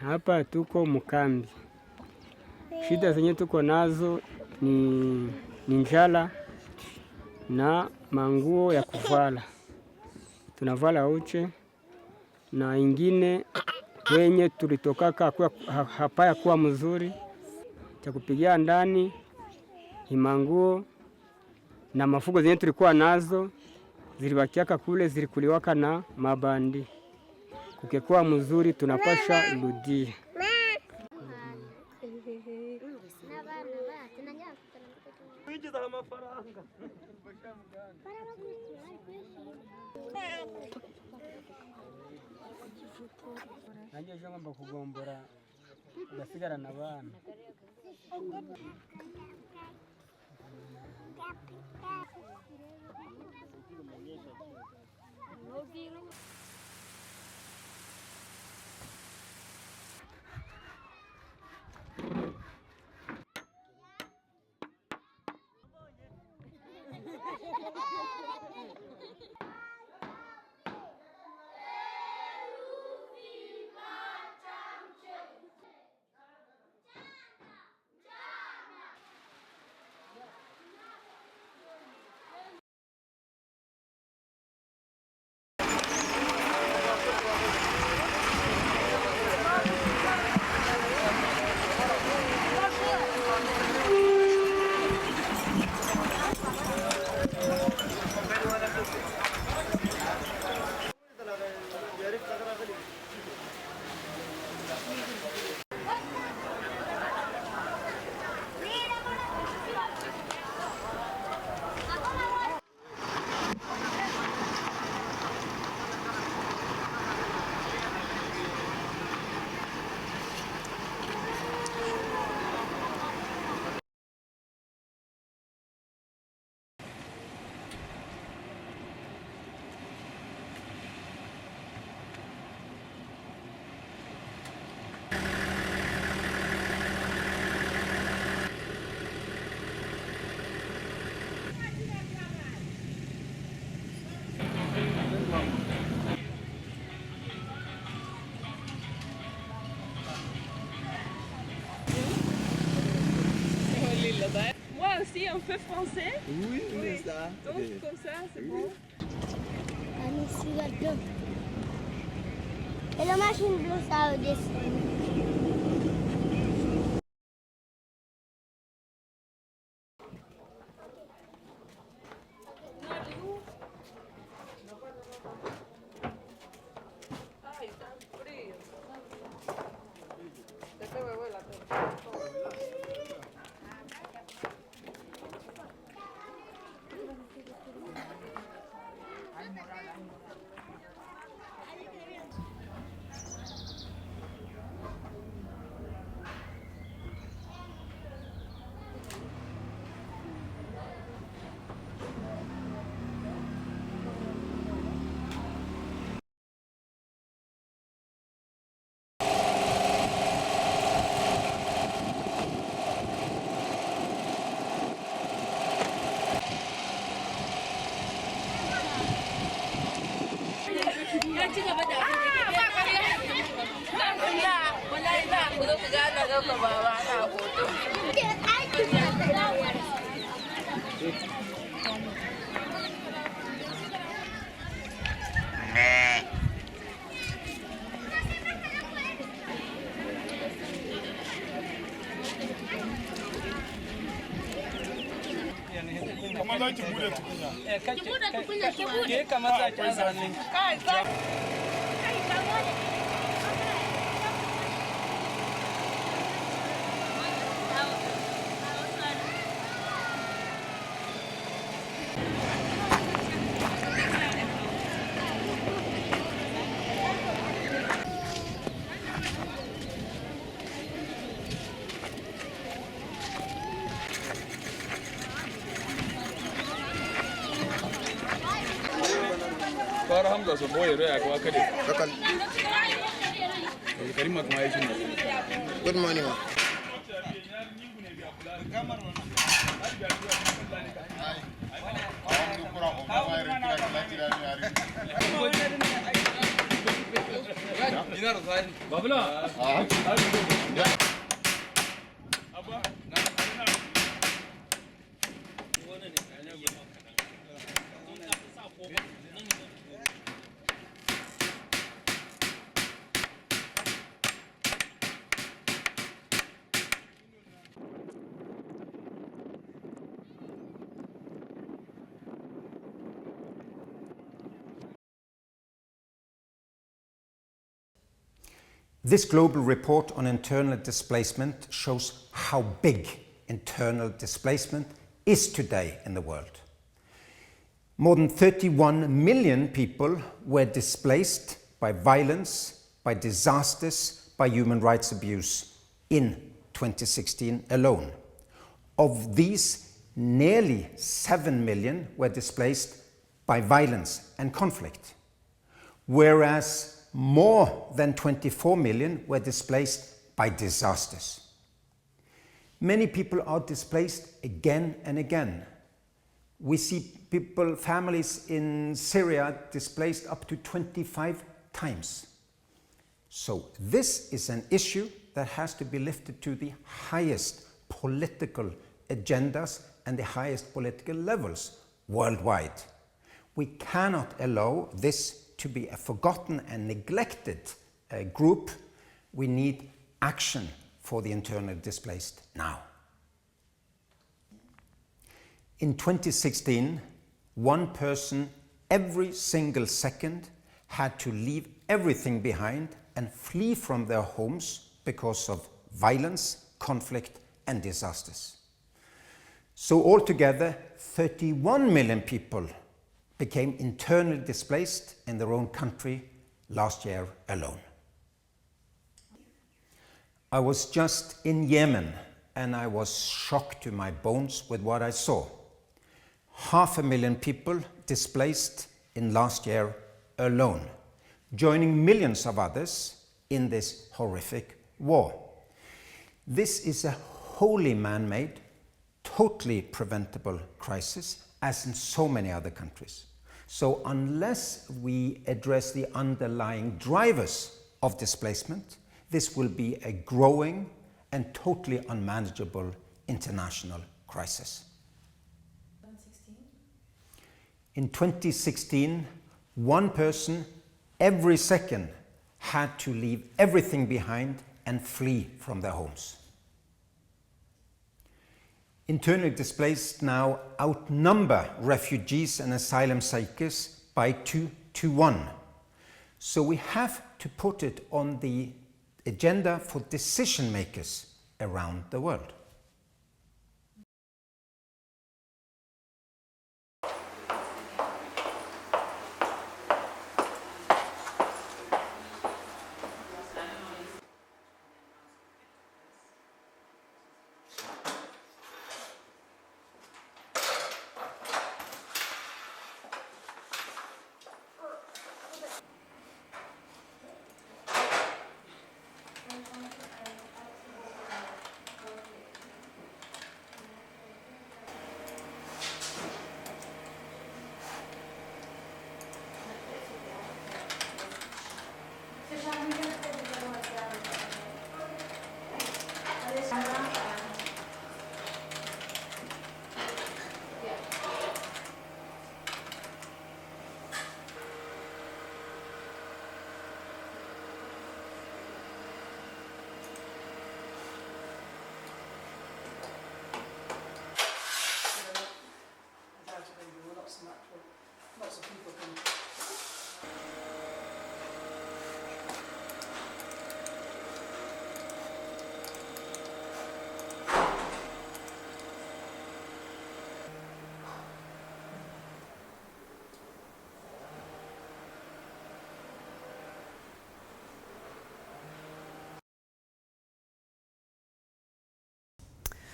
Hapa tuko mkambi. Shida zenye tuko nazo ni njala na manguo ya kuvala. Tunavala uche na ingine wenye tulitokaka hapaya kuwa mzuri. Cha kupigia ndani imanguo na mafugo zenye tulikuwa nazo zilibakiaka kule, zilikuliwaka na mabandi. Kukekuwa mzuri tunapasha rudie. Nanjye je ngomba kugombora gasigara na bana. Moi aussi, on fait français. Oui, c'est ça. Donc, comme ça, c'est bon. Et la machine bleue, ça descend. Fara hamza so boye roya ko akade. Kakal. Karima kuma yayi shi. Good morning. Dinar This global report on internal displacement shows how big internal displacement is today in the world. More than 31 million people were displaced by violence, by disasters, by human rights abuse in 2016 alone. Of these, nearly 7 million were displaced by violence and conflict, whereas more than 24 million were displaced by disasters. Many people are displaced again and again. We see people, families in Syria displaced up to 25 times. So this is an issue that has to be lifted to the highest political agendas and the highest political levels worldwide. We cannot allow this to be a forgotten and neglected group. We need action for the internally displaced now. In 2016, one person every single second had to leave everything behind and flee from their homes because of violence, conflict, and disasters. So altogether, 31 million people became internally displaced in their own country last year alone. I was just in Yemen and I was shocked to my bones with what I saw. 500,000 people displaced in last year alone, joining millions of others in this horrific war. This is a wholly man-made, totally preventable crisis, as in so many other countries. So unless we address the underlying drivers of displacement, this will be a growing and totally unmanageable international crisis. In 2016, one person every second had to leave everything behind and flee from their homes. Internally displaced now outnumber refugees and asylum seekers by 2 to 1. So we have to put it on the agenda for decision makers around the world.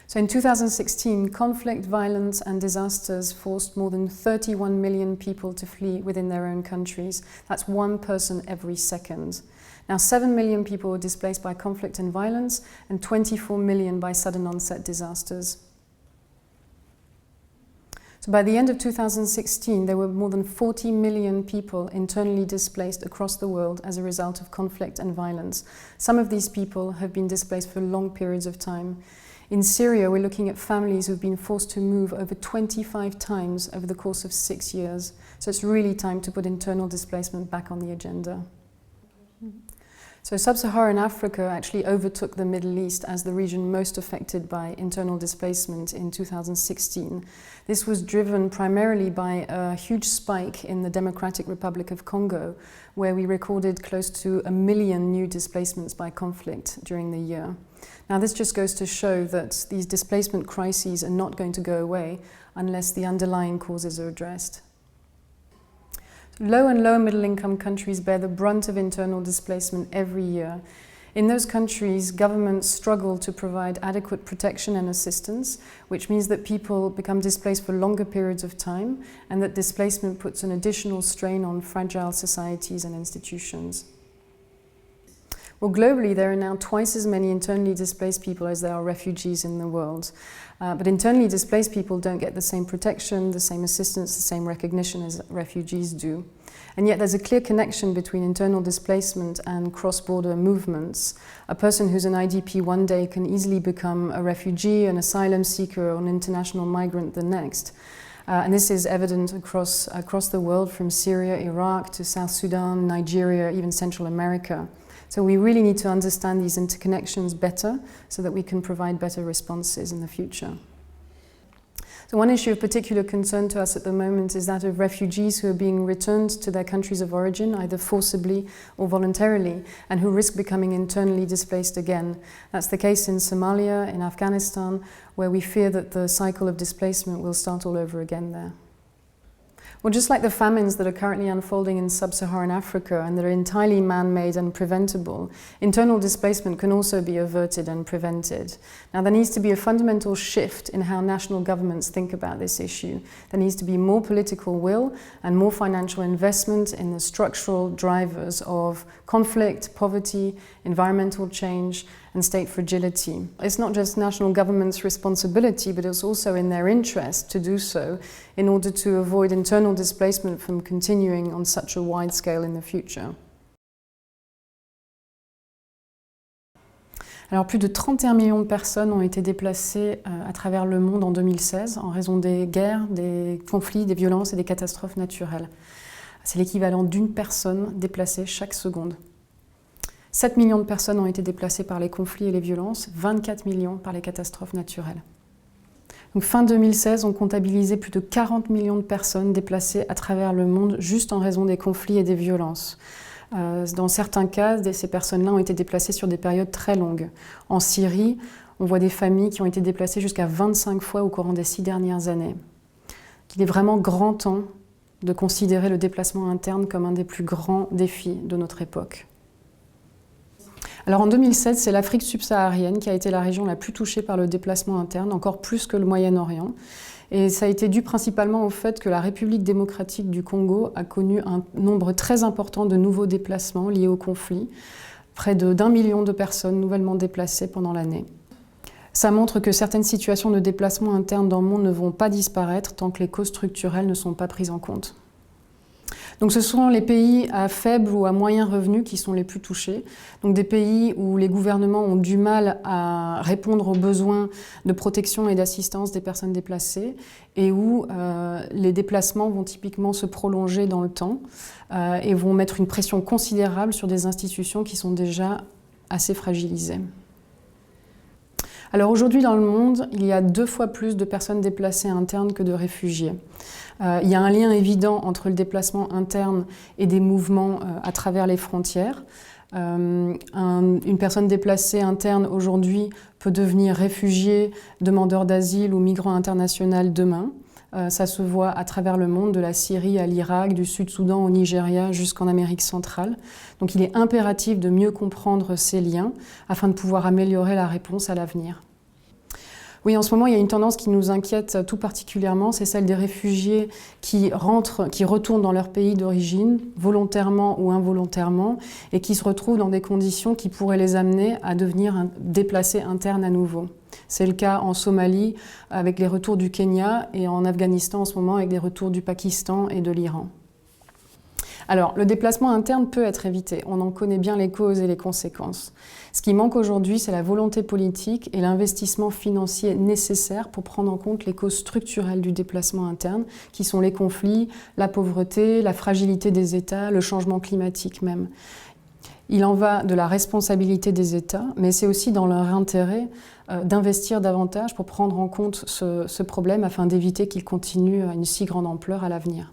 So in 2016, conflict, violence and disasters forced more than 31 million people to flee within their own countries. That's one person every second. Now 7 million people were displaced by conflict and violence and 24 million by sudden onset disasters. So So by the end of 2016, there were more than 40 million people internally displaced across the world as a result of conflict and violence. Some of these people have been displaced for long periods of time. In Syria, we're looking at families who've been forced to move over 25 times over the course of 6 years. So it's really time to put internal displacement back on the agenda. So Sub-Saharan Africa actually overtook the Middle East as the region most affected by internal displacement in 2016. This was driven primarily by a huge spike in the Democratic Republic of Congo, where we recorded close to 1 million new displacements by conflict during the year. Now this just goes to show that these displacement crises are not going to go away unless the underlying causes are addressed. Low and low middle income countries bear the brunt of internal displacement every year. In those countries, governments struggle to provide adequate protection and assistance, which means that people become displaced for longer periods of time, and that displacement puts an additional strain on fragile societies and institutions. Well, globally, there are now twice as many internally displaced people as there are refugees in the world. But internally displaced people don't get the same protection, the same assistance, the same recognition as refugees do. And yet there's a clear connection between internal displacement and cross-border movements. A person who's an IDP one day can easily become a refugee, an asylum seeker, or an international migrant the next. And this is evident across the world, from Syria, Iraq, to South Sudan, Nigeria, even Central America. So we really need to understand these interconnections better so that we can provide better responses in the future. So one issue of particular concern to us at the moment is that of refugees who are being returned to their countries of origin, either forcibly or voluntarily, and who risk becoming internally displaced again. That's the case in Somalia, in Afghanistan, where we fear that the cycle of displacement will start all over again there. Well, just like the famines that are currently unfolding in sub-Saharan Africa and that are entirely man-made and preventable, internal displacement can also be averted and prevented. Now, there needs to be a fundamental shift in how national governments think about this issue. There needs to be more political will and more financial investment in the structural drivers of conflict, poverty, environmental change, and state fragility. It's not just national governments' responsibility, but it's also in their interest to do so in order to avoid internal displacement from continuing on such a wide scale in the future. Alors, plus de 31 millions de personnes ont été déplacées à travers le monde en 2016 en raison des guerres, des conflits, des violences et des catastrophes naturelles. C'est l'équivalent d'une personne déplacée chaque seconde. 7 millions de personnes ont été déplacées par les conflits et les violences, 24 millions par les catastrophes naturelles. Donc, fin 2016, on comptabilisait plus de 40 millions de personnes déplacées à travers le monde juste en raison des conflits et des violences. Dans certains cas, ces personnes-là ont été déplacées sur des périodes très longues. En Syrie, on voit des familles qui ont été déplacées jusqu'à 25 fois au courant des 6 dernières années. Il est vraiment grand temps de considérer le déplacement interne comme un des plus grands défis de notre époque. Alors en 2007, c'est l'Afrique subsaharienne qui a été la région la plus touchée par le déplacement interne, encore plus que le Moyen-Orient. Et ça a été dû principalement au fait que la République démocratique du Congo a connu un nombre très important de nouveaux déplacements liés au conflit, près d'1 million de personnes nouvellement déplacées pendant l'année. Ça montre que certaines situations de déplacement interne dans le monde ne vont pas disparaître tant que les causes structurelles ne sont pas prises en compte. Donc ce sont les pays à faible ou à moyen revenu qui sont les plus touchés. Donc des pays où les gouvernements ont du mal à répondre aux besoins de protection et d'assistance des personnes déplacées et où les déplacements vont typiquement se prolonger dans le temps et vont mettre une pression considérable sur des institutions qui sont déjà assez fragilisées. Alors aujourd'hui dans le monde, il y a 2 fois plus de personnes déplacées internes que de réfugiés. Il y a un lien évident entre le déplacement interne et des mouvements à travers les frontières. Une personne déplacée interne aujourd'hui peut devenir réfugié, demandeur d'asile ou migrant international demain. Ça se voit à travers le monde, de la Syrie à l'Irak, du Sud-Soudan au Nigeria jusqu'en Amérique centrale. Donc il est impératif de mieux comprendre ces liens afin de pouvoir améliorer la réponse à l'avenir. Oui, en ce moment, il y a une tendance qui nous inquiète tout particulièrement, c'est celle des réfugiés qui retournent dans leur pays d'origine, volontairement ou involontairement, et qui se retrouvent dans des conditions qui pourraient les amener à devenir déplacés internes à nouveau. C'est le cas en Somalie avec les retours du Kenya et en Afghanistan en ce moment avec les retours du Pakistan et de l'Iran. Alors, le déplacement interne peut être évité. On en connaît bien les causes et les conséquences. Ce qui manque aujourd'hui, c'est la volonté politique et l'investissement financier nécessaire pour prendre en compte les causes structurelles du déplacement interne, qui sont les conflits, la pauvreté, la fragilité des États, le changement climatique même. Il en va de la responsabilité des États, mais c'est aussi dans leur intérêt d'investir davantage pour prendre en compte ce problème afin d'éviter qu'il continue à une si grande ampleur à l'avenir.